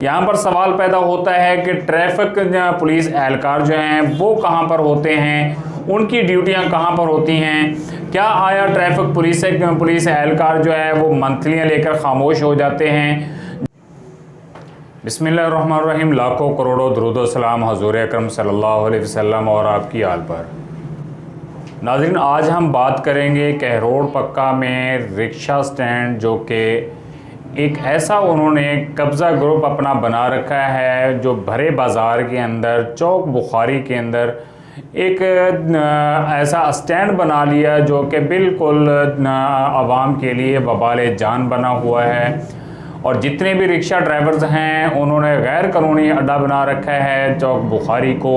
यहाँ पर सवाल पैदा होता है कि ट्रैफिक पुलिस एहलकार जो हैं वो कहाँ पर होते हैं, उनकी ड्यूटियाँ कहाँ पर होती हैं। क्या आया ट्रैफिक पुलिस एहलकार जो है वो मंथलियाँ लेकर खामोश हो जाते हैं। बिस्मिल्लाहिर्रहमानिर्रहीम। लाखों करोड़ों दुरूद सलाम हजूर अकरम सल्लल्लाहु अलैहि वसल्लम और आपकी आल पर। नाज़रीन, आज हम बात करेंगे कहरोड़ पक्का में रिक्शा स्टैंड, जो कि एक ऐसा उन्होंने कब्ज़ा ग्रुप अपना बना रखा है जो भरे बाज़ार के अंदर चौक बुखारी के अंदर एक ऐसा स्टैंड बना लिया जो कि बिल्कुल आवाम के लिए वबाल जान बना हुआ है। और जितने भी रिक्शा ड्राइवर्स हैं उन्होंने गैर कानूनी अड्डा बना रखा है चौक बुखारी को।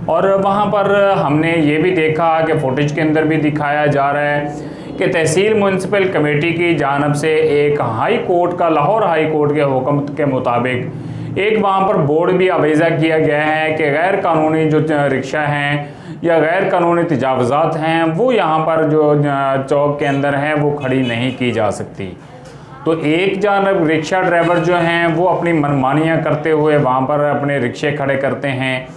और वहाँ पर हमने ये भी देखा कि फुटेज के अंदर भी दिखाया जा रहा है कि तहसील म्यूनसिपल कमेटी की जानब से एक हाई कोर्ट का, लाहौर हाई कोर्ट के हुक्म के मुताबिक एक वहाँ पर बोर्ड भी आवेज़ा किया गया है कि गैर कानूनी जो रिक्शा हैं या गैर कानूनी तजावज़ात हैं वो यहाँ पर जो चौक के अंदर हैं वो खड़ी नहीं की जा सकती। तो एक जानब रिक्शा ड्राइवर जो हैं वो अपनी मनमानियाँ करते हुए वहाँ पर अपने रिक्शे खड़े करते हैं,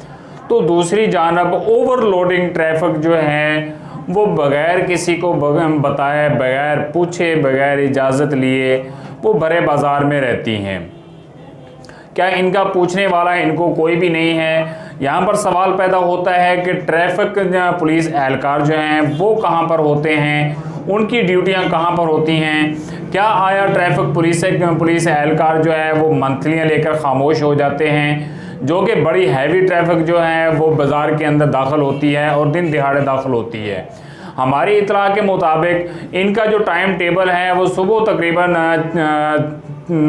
तो दूसरी जानब ओवरलोडिंग ट्रैफिक जो है वो बग़ैर किसी को बताए, बग़ैर पूछे, बग़ैर इजाज़त लिए वो भरे बाज़ार में रहती हैं। क्या इनका पूछने वाला इनको कोई भी नहीं है। यहाँ पर सवाल पैदा होता है कि ट्रैफिक पुलिस एहलकार जो हैं वो कहाँ पर होते हैं, उनकी ड्यूटियाँ कहाँ पर होती हैं। क्या आया ट्रैफिक पुलिस एहलकार जो है वो मंथलियाँ लेकर खामोश हो जाते हैं, जो कि बड़ी हैवी ट्रैफिक जो है वो बाज़ार के अंदर दाखिल होती है और दिन दिहाड़े दाखिल होती है। हमारी इतला के मुताबिक इनका जो टाइम टेबल है वो सुबह तकरीबन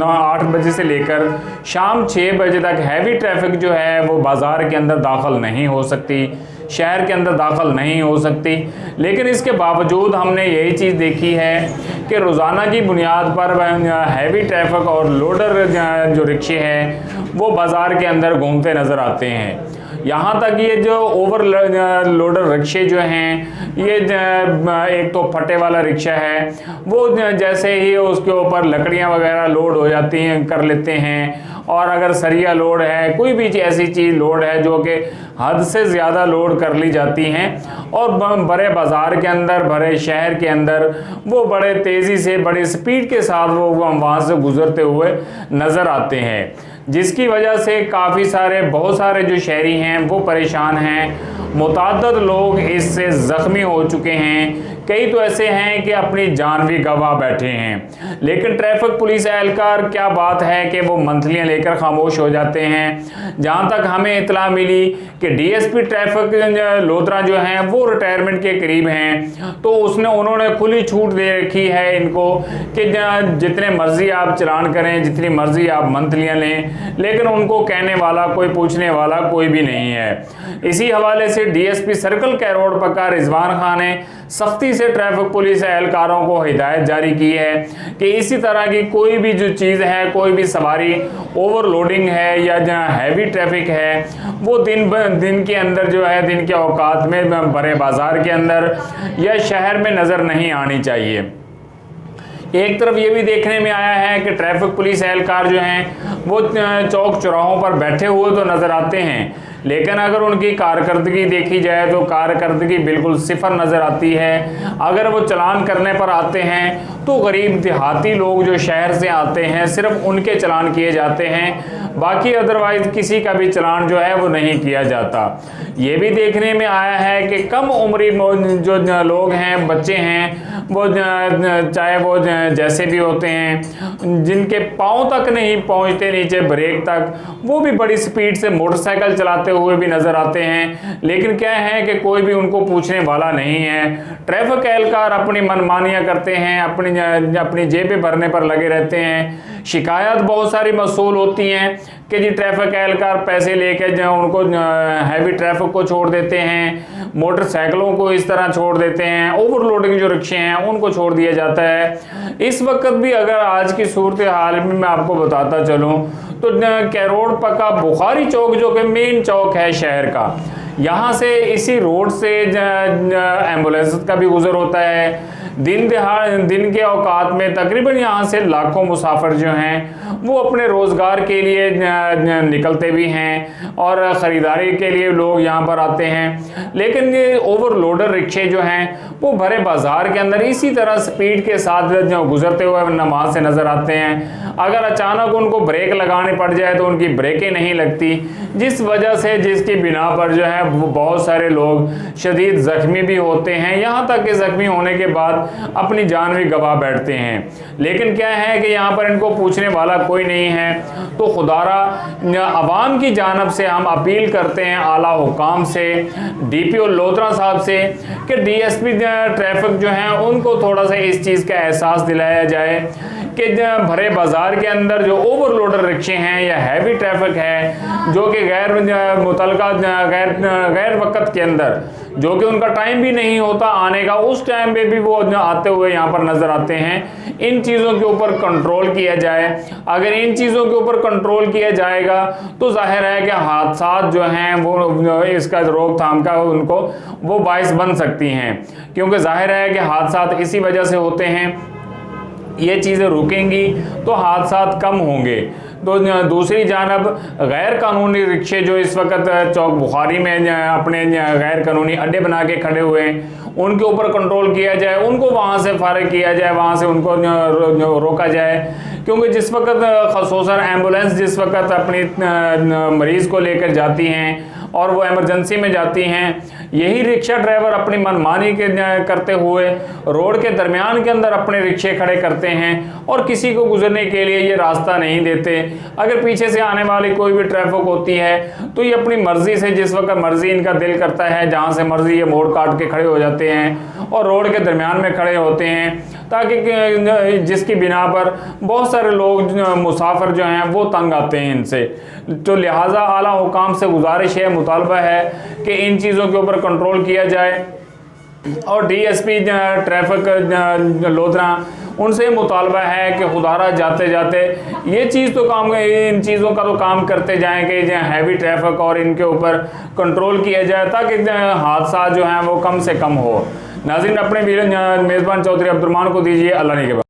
8 बजे से लेकर शाम 6 बजे तक हैवी ट्रैफिक जो है वो बाज़ार के अंदर दाखिल नहीं हो सकती, शहर के अंदर दाखिल नहीं हो सकती। लेकिन इसके बावजूद हमने यही चीज़ देखी है कि रोज़ाना की बुनियाद पर हैवी ट्रैफिक और लोडर जो रिक्शे हैं वो बाज़ार के अंदर घूमते नज़र आते हैं। यहाँ तक ये जो ओवर लोडर रिक्शे जो हैं, ये एक तो फटे वाला रिक्शा है, वो जैसे ही उसके ऊपर लकड़ियाँ वगैरह लोड हो जाती हैं कर लेते हैं, और अगर सरिया लोड है, कोई भी ऐसी चीज़ लोड है जो कि हद से ज़्यादा लोड कर ली जाती हैं और बड़े बाज़ार के अंदर, भरे शहर के अंदर वो बड़े तेज़ी से, बड़े स्पीड के साथ वो वहाँ से गुज़रते हुए नज़र आते हैं, जिसकी वजह से बहुत सारे जो शहरी हैं वो परेशान हैं। मुतअद्दिद लोग इससे ज़ख्मी हो चुके हैं, कई तो ऐसे हैं कि अपनी जान भी गंवा बैठे हैं। लेकिन ट्रैफिक पुलिस एहलकार, क्या बात है कि वो मंथलियाँ लेकर खामोश हो जाते हैं। जहाँ तक हमें इतला मिली कि डीएसपी ट्रैफिक लोधरा जो हैं वो रिटायरमेंट के करीब हैं, तो उन्होंने खुली छूट दे रखी है इनको कि जितने मर्जी आप चलान करें, जितनी मर्जी आप मंथलियाँ लें, लेकिन उनको कहने वाला, कोई पूछने वाला कोई भी नहीं है। इसी हवाले से डीएसपी सर्कल कहरोड़ पक्का रिजवान खान ने सख्ती से ट्रैफिक पुलिस एहलकारों को हिदायत जारी की है कि इसी तरह की कोई भी जो चीज़ है, कोई भी सवारी ओवरलोडिंग है या जहाँ हैवी ट्रैफिक है, वो दिन के अंदर जो है, दिन के औकात में बड़े बाज़ार के अंदर या शहर में नज़र नहीं आनी चाहिए। एक तरफ ये भी देखने में आया है कि ट्रैफिक पुलिस एहलकार जो हैं वो चौक चौराहों पर बैठे हुए तो नज़र आते हैं, लेकिन अगर उनकी कारकर्दगी देखी जाए तो कारकर्दगी बिल्कुल सिफर नज़र आती है। अगर वो चलान करने पर आते हैं तो गरीब देहाती लोग जो शहर से आते हैं सिर्फ उनके चलान किए जाते हैं, बाकी अदरवाइज़ किसी का भी चलान जो है वो नहीं किया जाता। ये भी देखने में आया है कि कम उम्री जो लोग हैं, बच्चे हैं, वो चाहे वो जैसे भी होते हैं, जिनके पाँव तक नहीं पहुंचते नीचे ब्रेक तक, वो भी बड़ी स्पीड से मोटरसाइकिल चलाते हुए भी नज़र आते हैं। लेकिन क्या है कि कोई भी उनको पूछने वाला नहीं है। ट्रैफिक एहलकार अपनी मनमानियाँ करते हैं, अपनी जेबें भरने पर लगे रहते हैं। शिकायत बहुत सारी मौसूल होती हैं कि जी ट्रैफिक एहलकार पैसे लेके उनको हैवी ट्रैफिक को छोड़ देते हैं, मोटरसाइकिलों को इस तरह छोड़ देते हैं, ओवरलोडिंग जो रिक्शे हैं उनको छोड़ दिया जाता है। इस वक्त भी अगर आज की सूरत हाल में मैं आपको बताता चलूँ तो कहरोड़ पक्का बुखारी चौक, जो कि मेन चौक है शहर का, यहाँ से इसी रोड से एम्बुलेंस का भी गुजर होता है, दिन के औकात में तकरीबन यहाँ से लाखों मुसाफिर जो हैं वो अपने रोज़गार के लिए निकलते भी हैं और ख़रीदारी के लिए लोग यहाँ पर आते हैं। लेकिन ये ओवरलोडर रिक्शे जो हैं वो भरे बाज़ार के अंदर इसी तरह स्पीड के साथ गुजरते हुए नमाज से नज़र आते हैं। अगर अचानक उनको ब्रेक लगानी पड़ जाए तो उनकी ब्रेकें नहीं लगती, जिसकी बिना पर जो है वो बहुत सारे लोग शदीद ज़ख्मी भी होते हैं, यहाँ तक कि ज़ख्मी होने के बाद अपनी जान भी गंवा बैठते हैं। लेकिन क्या है कि यहाँ पर इनको पूछने वाला कोई नहीं है। तो खुदारा अवाम की जानब से हम अपील करते हैं आला हुकाम से, DPO लोधरा साहब से कि DSP ट्रैफिक जो है उनको थोड़ा सा इस चीज़ का एहसास दिलाया जाए कि भरे बाज़ार के अंदर जो ओवरलोडर रिक्शे हैं या हैवी ट्रैफिक है जो कि गैर वक्त के अंदर जो कि उनका टाइम भी नहीं होता आने का, उस टाइम पे भी वो आते हुए यहाँ पर नज़र आते हैं। इन चीज़ों के ऊपर कंट्रोल किया जाए। अगर इन चीज़ों के ऊपर कंट्रोल किया जाएगा तो जाहिर है कि हादसात जो हैं वो इसका रोकथाम का उनको वो बाइस बन सकती हैं, क्योंकि जाहिर है कि हादसात इसी वजह से होते हैं। ये चीज़ें रुकेंगी तो हादसात कम होंगे। तो दूसरी जानब गैर कानूनी रिक्शे जो इस वक्त चौक बुखारी में अपने गैर कानूनी अड्डे बना के खड़े हुए हैं, उनके ऊपर कंट्रोल किया जाए, उनको वहाँ से फारिग किया जाए, वहाँ से उनको रोका जाए। क्योंकि जिस वक्त ख़ुसूसन एम्बुलेंस जिस वक्त अपनी मरीज़ को लेकर जाती हैं और वो इमरजेंसी में जाती हैं, यही रिक्शा ड्राइवर अपनी मनमानी करते हुए रोड के दरमियान के अंदर अपने रिक्शे खड़े करते हैं और किसी को गुजरने के लिए ये रास्ता नहीं देते। अगर पीछे से आने वाली कोई भी ट्रैफिक होती है तो ये अपनी मर्जी से जिस वक्त मर्जी इनका दिल करता है जहाँ से मर्जी ये मोड़ काट के खड़े हो जाते हैं और रोड के दरमियान में खड़े होते हैं, ताकि जिसकी बिना पर बहुत सारे लोग मुसाफिर जो हैं वो तंग आते हैं इनसे। तो लिहाजा आला हुकाम से गुजारिश है, मुतालबा है कि इन चीज़ों के ऊपर कंट्रोल किया जाए और DSP ट्रैफिक लोधरा उनसे मुतालबा है कि खुदारा जाते जाते ये चीज़ तो काम, इन चीज़ों का तो काम करते जाएं कि हैवी ट्रैफिक और इनके ऊपर कंट्रोल किया जाए ताकि हादसा जो हैं वो कम से कम हो। नाज़रीन, अपने मेज़बान चौधरी अब्दुर्रहमान को दीजिए अल्लाह ने के बाद।